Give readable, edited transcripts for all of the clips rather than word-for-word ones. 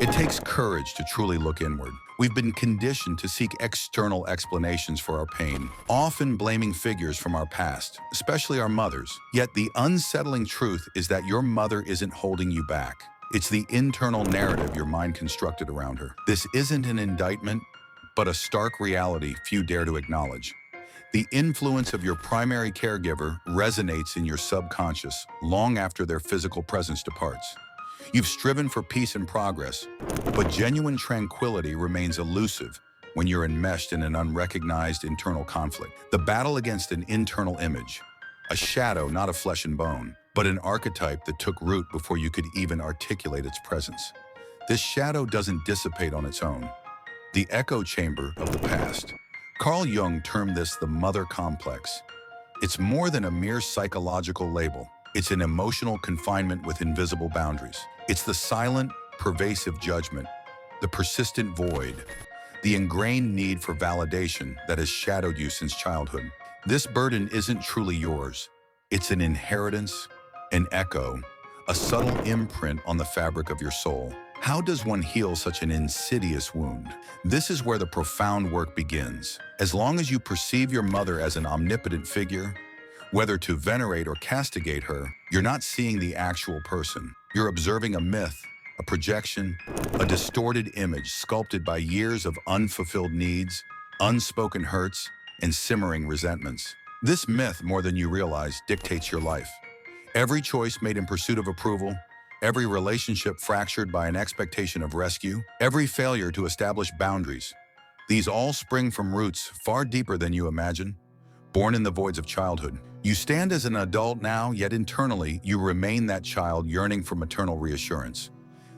It takes courage to truly look inward. We've been conditioned to seek external explanations for our pain, often blaming figures from our past, especially our mothers. Yet the unsettling truth is that your mother isn't holding you back. It's the internal narrative your mind constructed around her. This isn't an indictment, but a stark reality few dare to acknowledge. The influence of your primary caregiver resonates in your subconscious long after their physical presence departs. You've striven for peace and progress, but genuine tranquility remains elusive when you're enmeshed in an unrecognized internal conflict. The battle against an internal image, a shadow not of flesh and bone, but an archetype that took root before you could even articulate its presence. This shadow doesn't dissipate on its own. The echo chamber of the past. Carl Jung termed this the mother complex. It's more than a mere psychological label. It's an emotional confinement with invisible boundaries. It's the silent, pervasive judgment, the persistent void, the ingrained need for validation that has shadowed you since childhood. This burden isn't truly yours. It's an inheritance, an echo, a subtle imprint on the fabric of your soul. How does one heal such an insidious wound? This is where the profound work begins. As long as you perceive your mother as an omnipotent figure, whether to venerate or castigate her, you're not seeing the actual person. You're observing a myth, a projection, a distorted image sculpted by years of unfulfilled needs, unspoken hurts, and simmering resentments. This myth, more than you realize, dictates your life. Every choice made in pursuit of approval, every relationship fractured by an expectation of rescue, every failure to establish boundaries. These all spring from roots far deeper than you imagine, born in the voids of childhood. You stand as an adult now, yet internally, you remain that child yearning for maternal reassurance.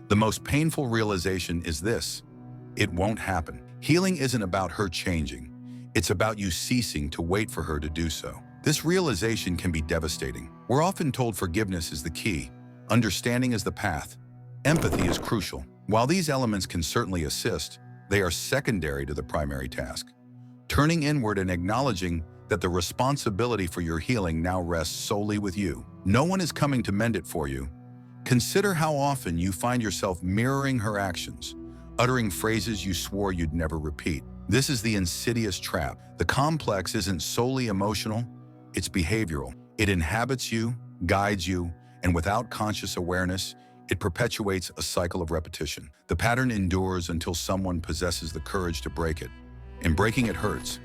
The most painful realization is this: it won't happen. Healing isn't about her changing. It's about you ceasing to wait for her to do so. This realization can be devastating. We're often told forgiveness is the key, understanding is the path, empathy is crucial. While these elements can certainly assist, they are secondary to the primary task. Turning inward and acknowledging that the responsibility for your healing now rests solely with you. No one is coming to mend it for you. Consider how often you find yourself mirroring her actions, uttering phrases you swore you'd never repeat. This is the insidious trap. The complex isn't solely emotional, it's behavioral. It inhabits you, guides you, and without conscious awareness, it perpetuates a cycle of repetition. The pattern endures until someone possesses the courage to break it. And breaking it hurts,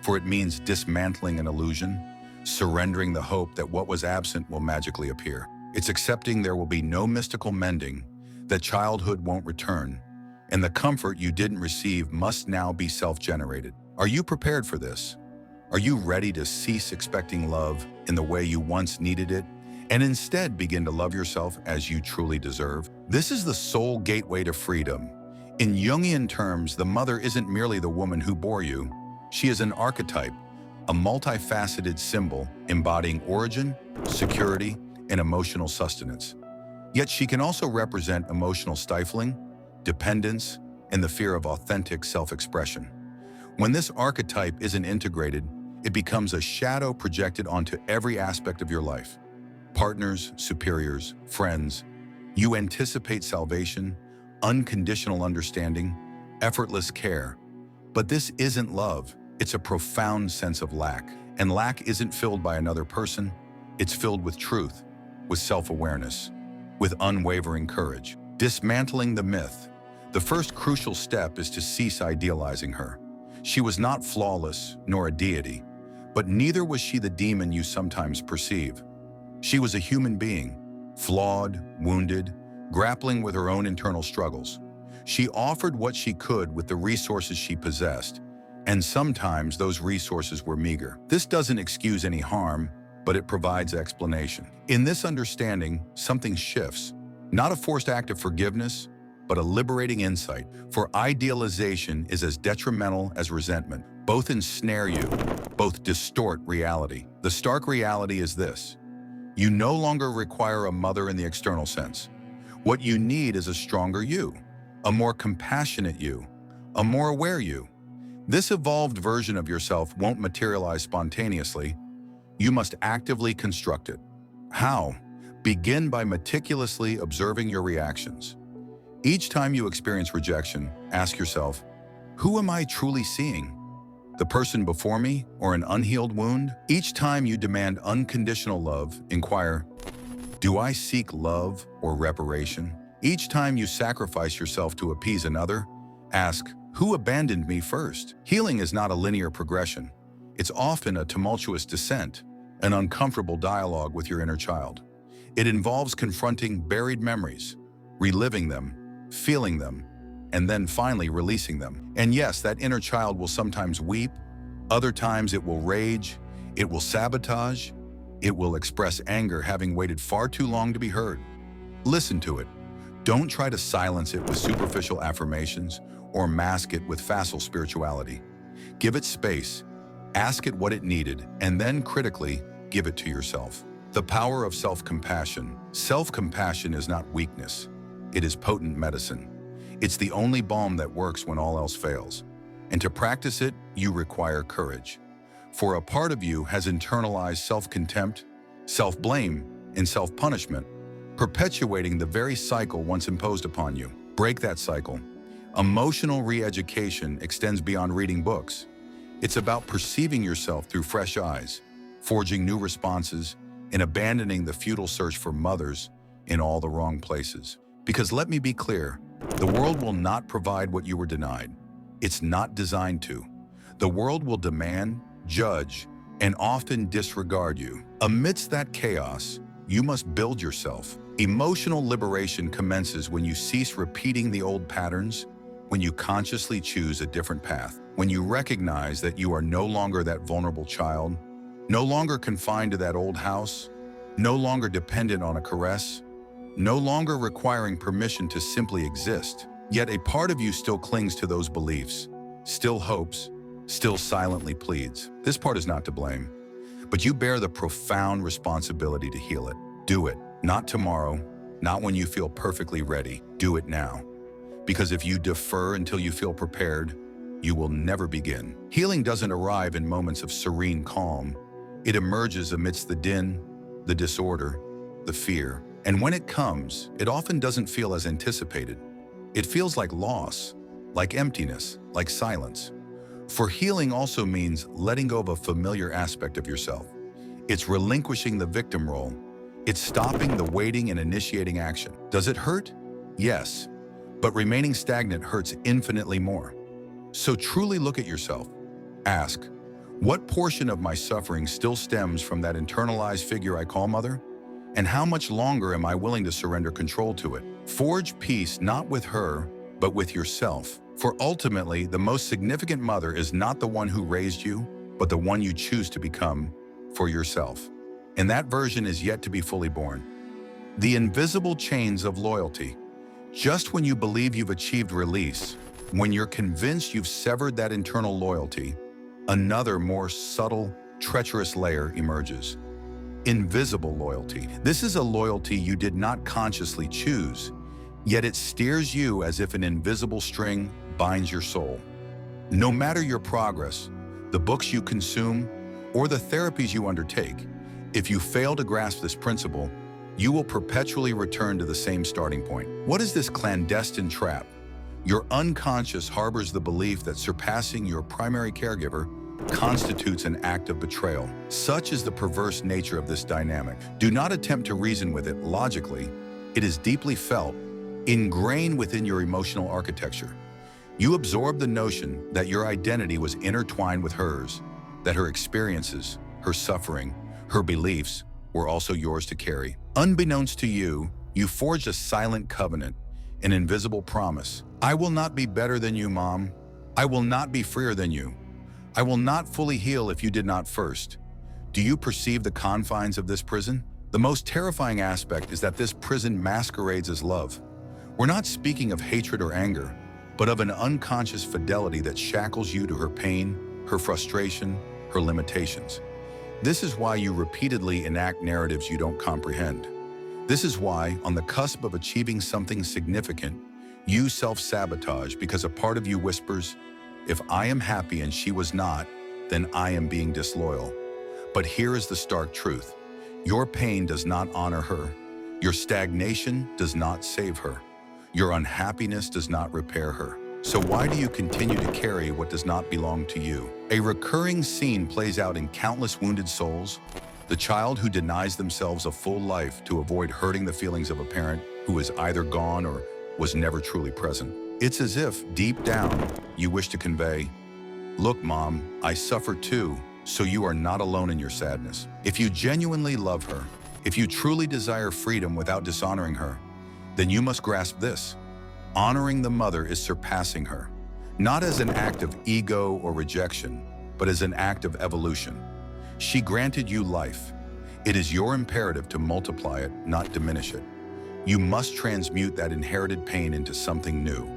for it means dismantling an illusion, surrendering the hope that what was absent will magically appear. It's accepting there will be no mystical mending, that childhood won't return, and the comfort you didn't receive must now be self-generated. Are you prepared for this? Are you ready to cease expecting love in the way you once needed it, and instead begin to love yourself as you truly deserve? This is the sole gateway to freedom. In Jungian terms, the mother isn't merely the woman who bore you. She is an archetype, a multifaceted symbol embodying origin, security, and emotional sustenance. Yet she can also represent emotional stifling, dependence, and the fear of authentic self-expression. When this archetype isn't integrated, it becomes a shadow projected onto every aspect of your life. Partners, superiors, friends. You anticipate salvation, unconditional understanding, effortless care. But this isn't love, it's a profound sense of lack. And lack isn't filled by another person, it's filled with truth, with self-awareness, with unwavering courage. Dismantling the myth. The first crucial step is to cease idealizing her. She was not flawless, nor a deity, but neither was she the demon you sometimes perceive. She was a human being, flawed, wounded, grappling with her own internal struggles. She offered what she could with the resources she possessed, and sometimes those resources were meager. This doesn't excuse any harm, but it provides explanation. In this understanding, something shifts. Not a forced act of forgiveness, but a liberating insight. For idealization is as detrimental as resentment. Both ensnare you, both distort reality. The stark reality is this: you no longer require a mother in the external sense. What you need is a stronger you, a more compassionate you, a more aware you. This evolved version of yourself won't materialize spontaneously. You must actively construct it. How? Begin by meticulously observing your reactions. Each time you experience rejection, ask yourself, who am I truly seeing? The person before me or an unhealed wound? Each time you demand unconditional love, inquire, do I seek love or reparation? Each time you sacrifice yourself to appease another, ask, who abandoned me first? Healing is not a linear progression. It's often a tumultuous descent, an uncomfortable dialogue with your inner child. It involves confronting buried memories, reliving them, feeling them, and then finally releasing them. And yes, that inner child will sometimes weep, other times it will rage, it will sabotage, it will express anger having waited far too long to be heard. Listen to it. Don't try to silence it with superficial affirmations or mask it with facile spirituality. Give it space, ask it what it needed, and then critically give it to yourself. The power of self-compassion. Self-compassion is not weakness. It is potent medicine. It's the only balm that works when all else fails. And to practice it, you require courage. For a part of you has internalized self-contempt, self-blame, and self-punishment, perpetuating the very cycle once imposed upon you. Break that cycle. Emotional re-education extends beyond reading books. It's about perceiving yourself through fresh eyes, forging new responses, and abandoning the futile search for mothers in all the wrong places. Because let me be clear, the world will not provide what you were denied. It's not designed to. The world will demand, judge, and often disregard you. Amidst that chaos, you must build yourself. Emotional liberation commences when you cease repeating the old patterns, when you consciously choose a different path, when you recognize that you are no longer that vulnerable child, no longer confined to that old house, no longer dependent on a caress, no longer requiring permission to simply exist. Yet a part of you still clings to those beliefs, still hopes, still silently pleads. This part is not to blame, but you bear the profound responsibility to heal it. Do it, not tomorrow, not when you feel perfectly ready. Do it now. Because if you defer until you feel prepared, you will never begin. Healing doesn't arrive in moments of serene calm. It emerges amidst the din, the disorder, the fear. And when it comes, it often doesn't feel as anticipated. It feels like loss, like emptiness, like silence. For healing also means letting go of a familiar aspect of yourself. It's relinquishing the victim role. It's stopping the waiting and initiating action. Does it hurt? Yes, but remaining stagnant hurts infinitely more. So truly look at yourself. Ask, what portion of my suffering still stems from that internalized figure I call mother? And how much longer am I willing to surrender control to it? Forge peace not with her, but with yourself. For ultimately, the most significant mother is not the one who raised you, but the one you choose to become for yourself. And that version is yet to be fully born. The invisible chains of loyalty. Just when you believe you've achieved release, when you're convinced you've severed that internal loyalty, another more subtle, treacherous layer emerges. Invisible loyalty. This is a loyalty you did not consciously choose, yet it steers you as if an invisible string binds your soul. No matter your progress, the books you consume, or the therapies you undertake, if you fail to grasp this principle, you will perpetually return to the same starting point. What is this clandestine trap? Your unconscious harbors the belief that surpassing your primary caregiver constitutes an act of betrayal. Such is the perverse nature of this dynamic. Do not attempt to reason with it logically. It is deeply felt, ingrained within your emotional architecture. You absorb the notion that your identity was intertwined with hers, that her experiences, her suffering, her beliefs were also yours to carry. Unbeknownst to you, you forged a silent covenant, an invisible promise. I will not be better than you, Mom. I will not be freer than you. I will not fully heal if you did not first. Do you perceive the confines of this prison? The most terrifying aspect is that this prison masquerades as love. We're not speaking of hatred or anger, but of an unconscious fidelity that shackles you to her pain, her frustration, her limitations. This is why you repeatedly enact narratives you don't comprehend. This is why, on the cusp of achieving something significant, you self-sabotage because a part of you whispers, if I am happy and she was not, then I am being disloyal. But here is the stark truth. Your pain does not honor her. Your stagnation does not save her. Your unhappiness does not repair her. So why do you continue to carry what does not belong to you? A recurring scene plays out in countless wounded souls. The child who denies themselves a full life to avoid hurting the feelings of a parent who is either gone or was never truly present. It's as if, deep down, you wish to convey, "Look, Mom, I suffer too, so you are not alone in your sadness." If you genuinely love her, if you truly desire freedom without dishonoring her, then you must grasp this. Honoring the mother is surpassing her, not as an act of ego or rejection, but as an act of evolution. She granted you life. It is your imperative to multiply it, not diminish it. You must transmute that inherited pain into something new,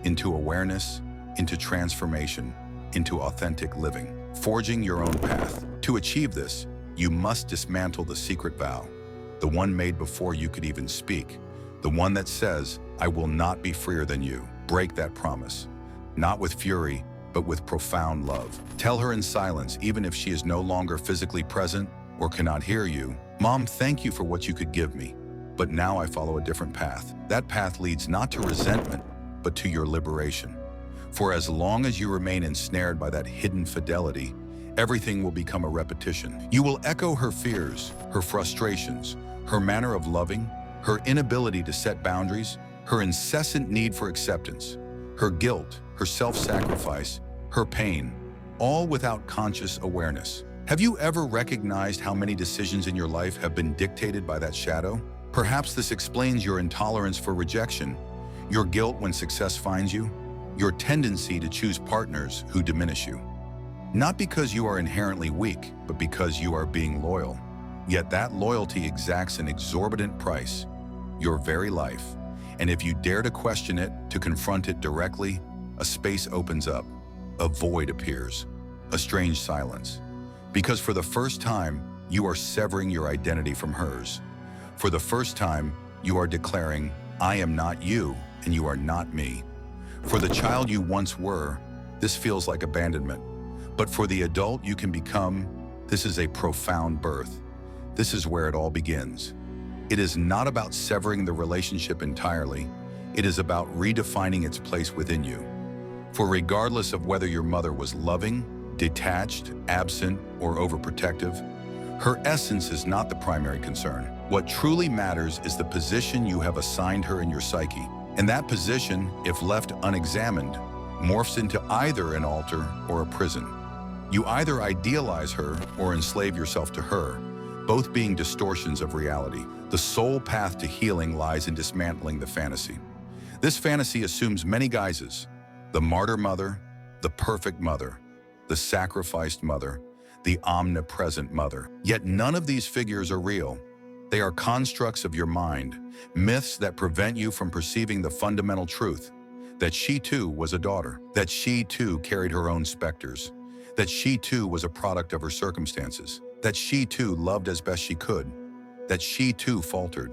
into awareness, into transformation, into authentic living, forging your own path. To achieve this, you must dismantle the secret vow, the one made before you could even speak, the one that says, "I will not be freer than you." Break that promise, not with fury, but with profound love. Tell her in silence, even if she is no longer physically present or cannot hear you, "Mom, thank you for what you could give me, but now I follow a different path." That path leads not to resentment, but to your liberation. For as long as you remain ensnared by that hidden fidelity, everything will become a repetition. You will echo her fears, her frustrations, her manner of loving, her inability to set boundaries, her incessant need for acceptance, her guilt, her self-sacrifice, her pain, all without conscious awareness. Have you ever recognized how many decisions in your life have been dictated by that shadow? Perhaps this explains your intolerance for rejection, your guilt when success finds you, your tendency to choose partners who diminish you. Not because you are inherently weak, but because you are being loyal. Yet that loyalty exacts an exorbitant price, your very life. And if you dare to question it, to confront it directly, a space opens up, a void appears, a strange silence. Because for the first time, you are severing your identity from hers. For the first time, you are declaring, "I am not you, and you are not me." For the child you once were, this feels like abandonment. But for the adult you can become, this is a profound birth. This is where it all begins. It is not about severing the relationship entirely. It is about redefining its place within you. For regardless of whether your mother was loving, detached, absent, or overprotective, her essence is not the primary concern. What truly matters is the position you have assigned her in your psyche. And that position, if left unexamined, morphs into either an altar or a prison. You either idealize her or enslave yourself to her, both being distortions of reality. The sole path to healing lies in dismantling the fantasy. This fantasy assumes many guises: the martyr mother, the perfect mother, the sacrificed mother, the omnipresent mother. Yet none of these figures are real. They are constructs of your mind, myths that prevent you from perceiving the fundamental truth, that she too was a daughter, that she too carried her own specters, that she too was a product of her circumstances, that she too loved as best she could, that she too faltered.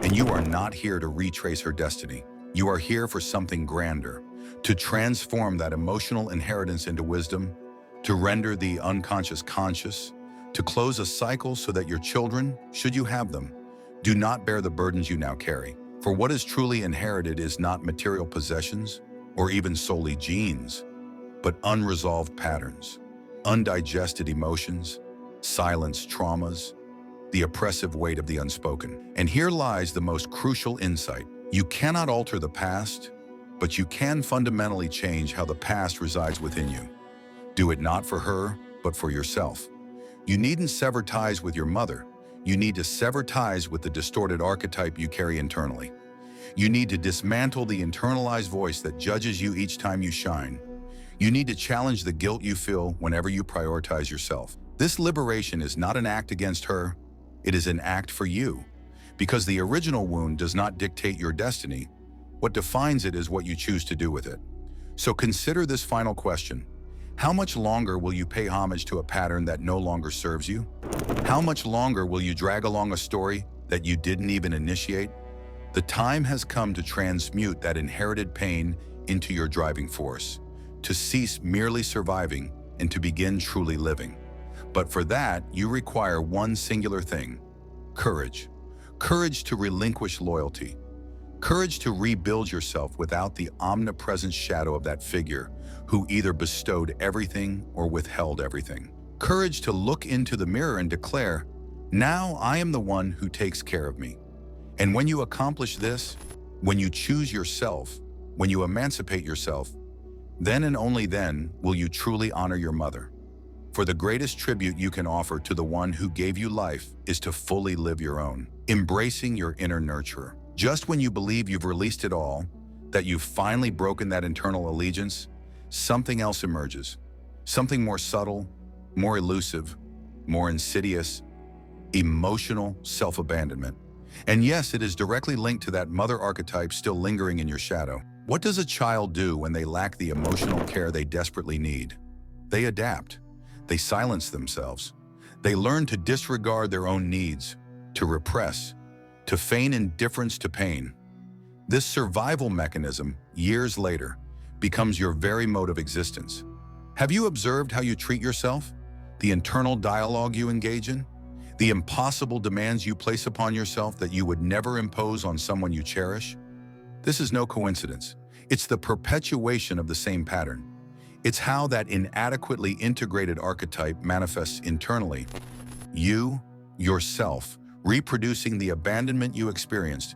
And you are not here to retrace her destiny. You are here for something grander, to transform that emotional inheritance into wisdom, to render the unconscious conscious, to close a cycle so that your children, should you have them, do not bear the burdens you now carry. For what is truly inherited is not material possessions or even solely genes, but unresolved patterns, undigested emotions, silenced traumas, the oppressive weight of the unspoken. And here lies the most crucial insight. You cannot alter the past, but you can fundamentally change how the past resides within you. Do it not for her, but for yourself. You needn't sever ties with your mother. You need to sever ties with the distorted archetype you carry internally. You need to dismantle the internalized voice that judges you each time you shine. You need to challenge the guilt you feel whenever you prioritize yourself. This liberation is not an act against her, it is an act for you. Because the original wound does not dictate your destiny. What defines it is what you choose to do with it. So consider this final question. How much longer will you pay homage to a pattern that no longer serves you? How much longer will you drag along a story that you didn't even initiate? The time has come to transmute that inherited pain into your driving force, to cease merely surviving and to begin truly living. But for that, you require one singular thing: courage. Courage to relinquish loyalty, Courage to rebuild yourself without the omnipresent shadow of that figure who either bestowed everything or withheld everything. Courage to look into the mirror and declare, "Now I am the one who takes care of me." And when you accomplish this, when you choose yourself, when you emancipate yourself, then and only then will you truly honor your mother. For the greatest tribute you can offer to the one who gave you life is to fully live your own, embracing your inner nurturer. Just when you believe you've released it all, that you've finally broken that internal allegiance, something else emerges. Something more subtle, more elusive, more insidious, emotional self-abandonment. And yes, it is directly linked to that mother archetype still lingering in your shadow. What does a child do when they lack the emotional care they desperately need? They adapt. They silence themselves. They learn to disregard their own needs, to repress, to feign indifference to pain. This survival mechanism, years later, becomes your very mode of existence. Have you observed how you treat yourself? The internal dialogue you engage in? The impossible demands you place upon yourself that you would never impose on someone you cherish? This is no coincidence. It's the perpetuation of the same pattern. It's how that inadequately integrated archetype manifests internally. You, yourself, reproducing the abandonment you experienced,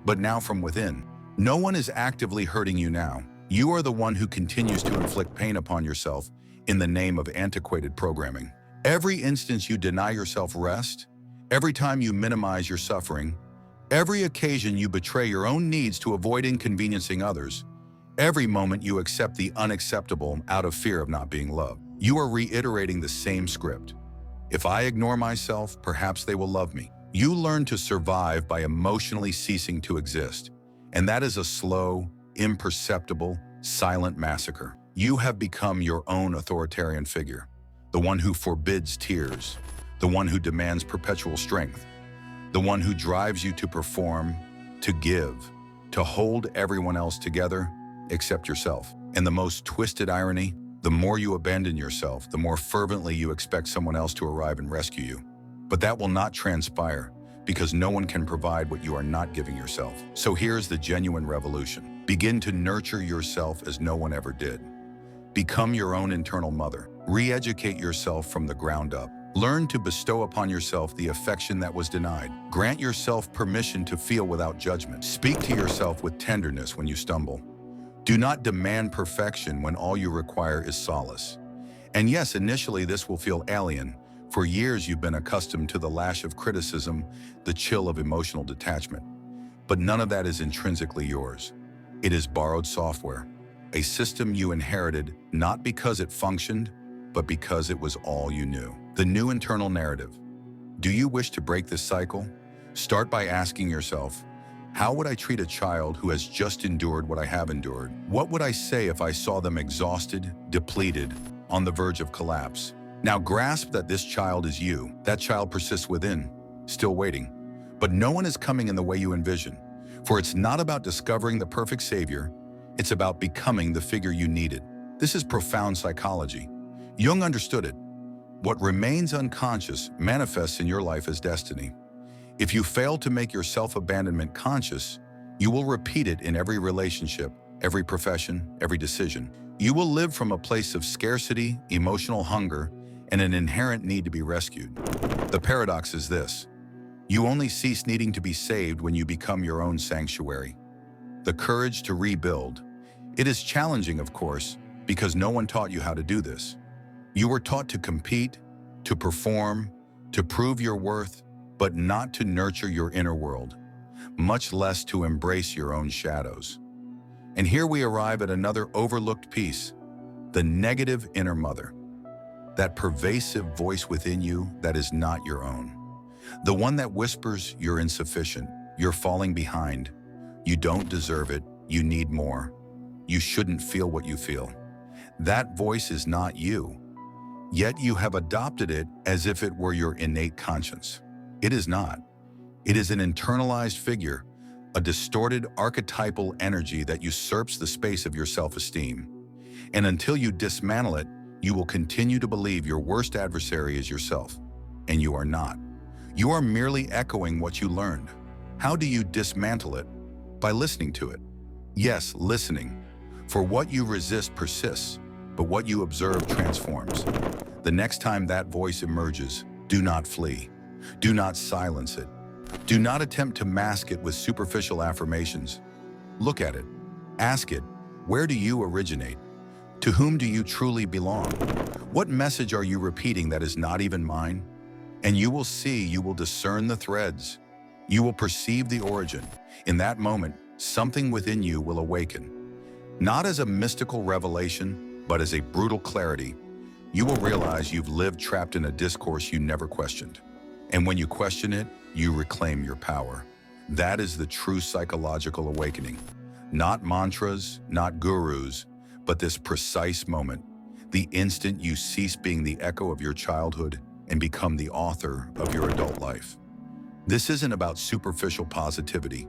but now from within. No one is actively hurting you now. You are the one who continues to inflict pain upon yourself in the name of antiquated programming. Every instance you deny yourself rest, every time you minimize your suffering, every occasion you betray your own needs to avoid inconveniencing others, every moment you accept the unacceptable out of fear of not being loved, you are reiterating the same script. If I ignore myself, perhaps they will love me. You learn to survive by emotionally ceasing to exist, and that is a slow, imperceptible, silent massacre. You have become your own authoritarian figure, the one who forbids tears, the one who demands perpetual strength, the one who drives you to perform, to give, to hold everyone else together except yourself. And the most twisted irony, the more you abandon yourself, the more fervently you expect someone else to arrive and rescue you. But that will not transpire because no one can provide what you are not giving yourself. So here's the genuine revolution. Begin to nurture yourself as no one ever did. Become your own internal mother. Re-educate yourself from the ground up. Learn to bestow upon yourself the affection that was denied. Grant yourself permission to feel without judgment. Speak to yourself with tenderness when you stumble. Do not demand perfection when all you require is solace. And yes, initially this will feel alien. For years you've been accustomed to the lash of criticism, the chill of emotional detachment. But none of that is intrinsically yours. It is borrowed software, a system you inherited not because it functioned, but because it was all you knew. The new internal narrative. Do you wish to break this cycle? Start by asking yourself, how would I treat a child who has just endured what I have endured? What would I say if I saw them exhausted, depleted, on the verge of collapse? Now grasp that this child is you. That child persists within, still waiting. But no one is coming in the way you envision. For it's not about discovering the perfect savior, it's about becoming the figure you needed. This is profound psychology. Jung understood it. What remains unconscious manifests in your life as destiny. If you fail to make your self-abandonment conscious, you will repeat it in every relationship, every profession, every decision. You will live from a place of scarcity, emotional hunger, and an inherent need to be rescued. The paradox is this: you only cease needing to be saved when you become your own sanctuary. The courage to rebuild. It is challenging, of course, because no one taught you how to do this. You were taught to compete, to perform, to prove your worth, but not to nurture your inner world, much less to embrace your own shadows. And here we arrive at another overlooked piece, the negative inner mother. That pervasive voice within you that is not your own. The one that whispers you're insufficient, you're falling behind, you don't deserve it, you need more, you shouldn't feel what you feel. That voice is not you, yet you have adopted it as if it were your innate conscience. It is not. It is an internalized figure, a distorted archetypal energy that usurps the space of your self-esteem. And until you dismantle it, you will continue to believe your worst adversary is yourself, and you are not. You are merely echoing what you learned. How do you dismantle it? By listening to it. Yes, listening. For what you resist persists, but what you observe transforms. The next time that voice emerges, do not flee. Do not silence it. Do not attempt to mask it with superficial affirmations. Look at it. Ask it, where do you originate? To whom do you truly belong? What message are you repeating that is not even mine? And you will see, you will discern the threads. You will perceive the origin. In that moment, something within you will awaken. Not as a mystical revelation, but as a brutal clarity. You will realize you've lived trapped in a discourse you never questioned. And when you question it, you reclaim your power. That is the true psychological awakening. Not mantras, not gurus, but this precise moment, the instant you cease being the echo of your childhood and become the author of your adult life. This isn't about superficial positivity.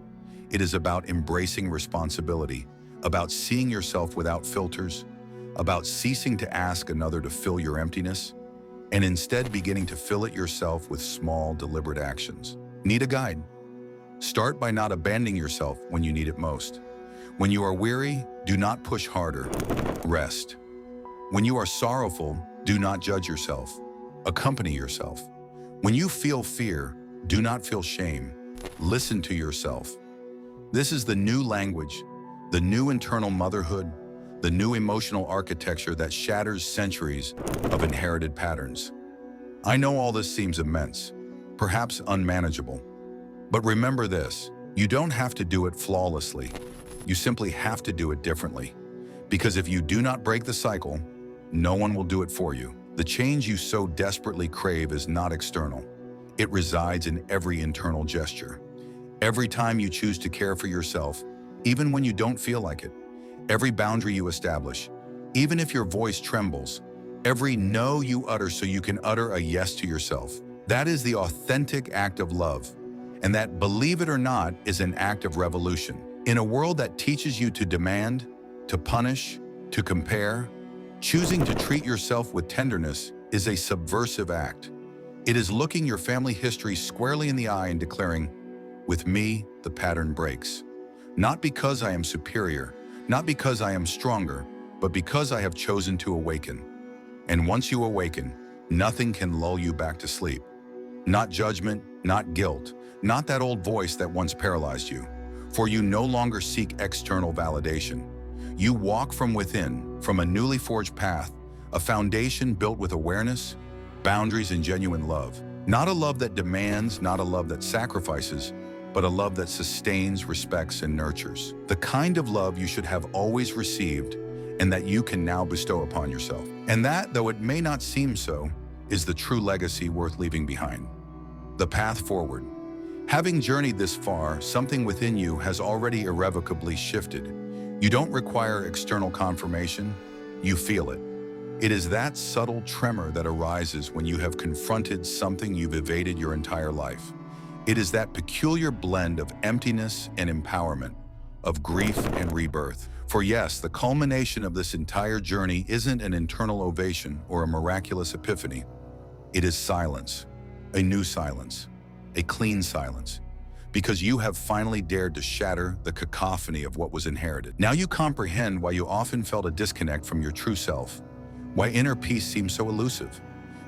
It is about embracing responsibility, about seeing yourself without filters, about ceasing to ask another to fill your emptiness, and instead beginning to fill it yourself with small, deliberate actions. Need a guide? Start by not abandoning yourself when you need it most. When you are weary, do not push harder. Rest. When you are sorrowful, do not judge yourself. Accompany yourself. When you feel fear, do not feel shame. Listen to yourself. This is the new language, the new internal motherhood, the new emotional architecture that shatters centuries of inherited patterns. I know all this seems immense, perhaps unmanageable. But remember this, you don't have to do it flawlessly. You simply have to do it differently. Because if you do not break the cycle, no one will do it for you. The change you so desperately crave is not external. It resides in every internal gesture. Every time you choose to care for yourself, even when you don't feel like it. Every boundary you establish, even if your voice trembles. Every no you utter so you can utter a yes to yourself. That is the authentic act of love. And that, believe it or not, is an act of revolution. In a world that teaches you to demand, to punish, to compare, choosing to treat yourself with tenderness is a subversive act. It is looking your family history squarely in the eye and declaring, with me, the pattern breaks. Not because I am superior, not because I am stronger, but because I have chosen to awaken. And once you awaken, nothing can lull you back to sleep. Not judgment, not guilt, not that old voice that once paralyzed you. For you no longer seek external validation. You walk from within, from a newly forged path, a foundation built with awareness, boundaries, and genuine love. Not a love that demands, not a love that sacrifices, but a love that sustains, respects, and nurtures. The kind of love you should have always received and that you can now bestow upon yourself. And that, though it may not seem so, is the true legacy worth leaving behind. The path forward. Having journeyed this far, something within you has already irrevocably shifted. You don't require external confirmation, you feel it. It is that subtle tremor that arises when you have confronted something you've evaded your entire life. It is that peculiar blend of emptiness and empowerment, of grief and rebirth. For yes, the culmination of this entire journey isn't an internal ovation or a miraculous epiphany. It is silence, a new silence, a clean silence, because you have finally dared to shatter the cacophony of what was inherited. Now you comprehend why you often felt a disconnect from your true self, why inner peace seems so elusive,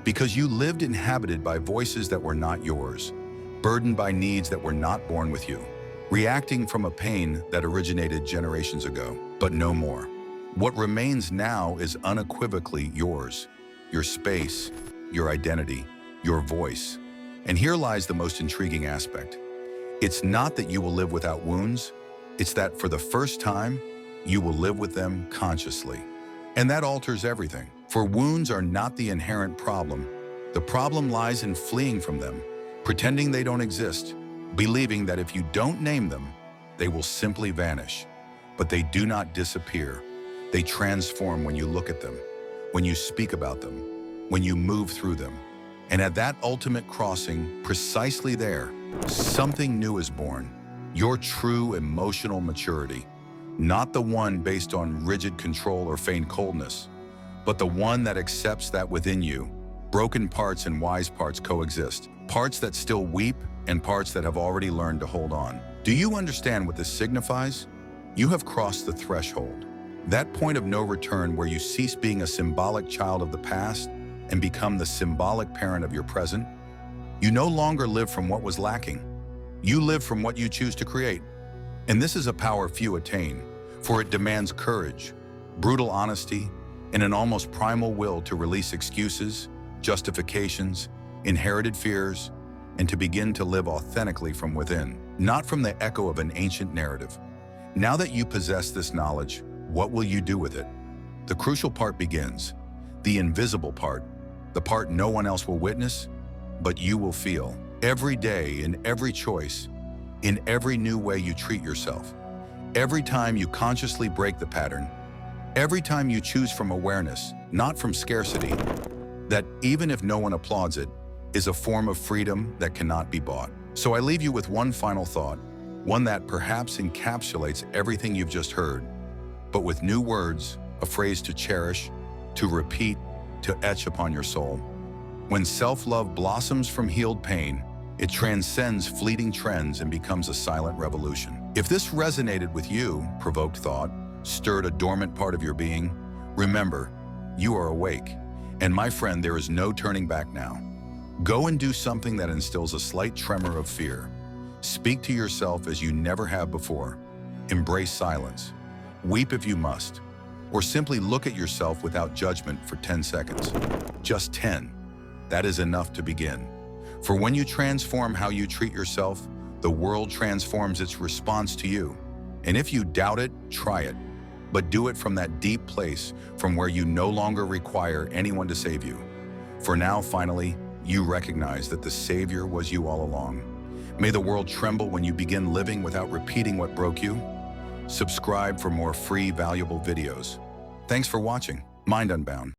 because you lived inhabited by voices that were not yours, burdened by needs that were not born with you, reacting from a pain that originated generations ago, but no more. What remains now is unequivocally yours, your space, your identity, your voice. And here lies the most intriguing aspect. It's not that you will live without wounds, it's that for the first time, you will live with them consciously. And that alters everything. For wounds are not the inherent problem. The problem lies in fleeing from them, pretending they don't exist, believing that if you don't name them, they will simply vanish. But they do not disappear. They transform when you look at them, when you speak about them, when you move through them. And at that ultimate crossing, precisely there, something new is born. Your true emotional maturity. Not the one based on rigid control or feigned coldness, but the one that accepts that within you, broken parts and wise parts coexist. Parts that still weep and parts that have already learned to hold on. Do you understand what this signifies? You have crossed the threshold. That point of no return where you cease being a symbolic child of the past and become the symbolic parent of your present. You no longer live from what was lacking. You live from what you choose to create. And this is a power few attain, for it demands courage, brutal honesty, and an almost primal will to release excuses, justifications, inherited fears, and to begin to live authentically from within, not from the echo of an ancient narrative. Now that you possess this knowledge, what will you do with it? The crucial part begins, the invisible part, the part no one else will witness, but you will feel. Every day, in every choice, in every new way you treat yourself, every time you consciously break the pattern, every time you choose from awareness, not from scarcity, that even if no one applauds it, is a form of freedom that cannot be bought. So I leave you with one final thought, one that perhaps encapsulates everything you've just heard, but with new words, a phrase to cherish, to repeat, to etch upon your soul. When self-love blossoms from healed pain, it transcends fleeting trends and becomes a silent revolution. If this resonated with you, provoked thought, stirred a dormant part of your being, remember, you are awake. And my friend, there is no turning back now. Go and do something that instills a slight tremor of fear. Speak to yourself as you never have before. Embrace silence. Weep if you must. Or simply look at yourself without judgment for 10 seconds. Just 10. That is enough to begin. For when you transform how you treat yourself, the world transforms its response to you. And if you doubt it, try it. But do it from that deep place, from where you no longer require anyone to save you. For now, finally, you recognize that the Savior was you all along. May the world tremble when you begin living without repeating what broke you. Subscribe for more free, valuable videos. Thanks for watching. Mind Unbound.